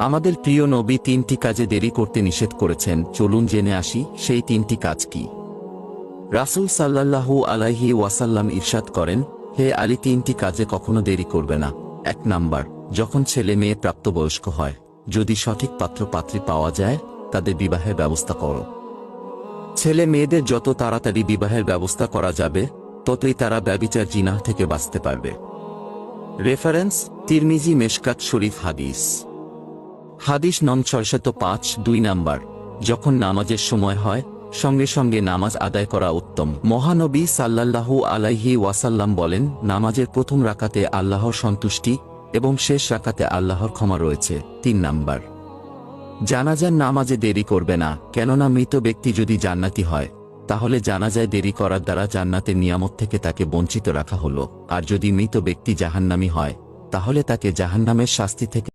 আমাদের প্রিয় নবী তিনটি কাজে দেরি করতে নিষেধ করেছেন, চলুন জেনে আসি সেই তিনটি কাজ কি। রাসূল সাল্লাল্লাহু আলাইহি ওয়াসাল্লাম ইরশাদ করেন, হে আলী, তিনটি কাজে কখনো দেরি করবে না। 1 নাম্বার, যখন ছেলে মেয়ে প্রাপ্তবয়স্ক হয়, যদি সঠিক পাত্র পাত্রী পাওয়া যায়, তাদের বিবাহের ব্যবস্থা করো। ছেলে মেয়েদের যত তাড়াতাড়ি বিবাহের ব্যবস্থা করা যাবে, ততই তারা ব্যভিচার জিনাহ থেকে বাঁচতে পারবে। রেফারেন্স: তিরমিজি মেশকাত শরীফ হাদিস। হাদিস নং 605। 2 নাম্বার, যখন নামাজের সময় হয়, সঙ্গে সঙ্গে নামাজ আদায় করা উত্তম। মহানবী সাল্লাল্লাহু আলাইহি ওয়াসাল্লাম বলেন, নামাজের প্রথম রাকাতে আল্লাহর সন্তুষ্টি এবং শেষ রাকাতে আল্লাহর ক্ষমা রয়েছে। 3 নাম্বার, জানাজার নামাজে দেরি করবে না, কেননা মৃত ব্যক্তি যদি জান্নাতি হয়, তাহলে জানাজায় দেরি করার দ্বারা জান্নাতের নিয়ামত থেকে তাকে বঞ্চিত রাখা হলো, আর যদি মৃত ব্যক্তি জাহান্নামী হয়, তাহলে তাকে জাহান্নামের শাস্তি থেকে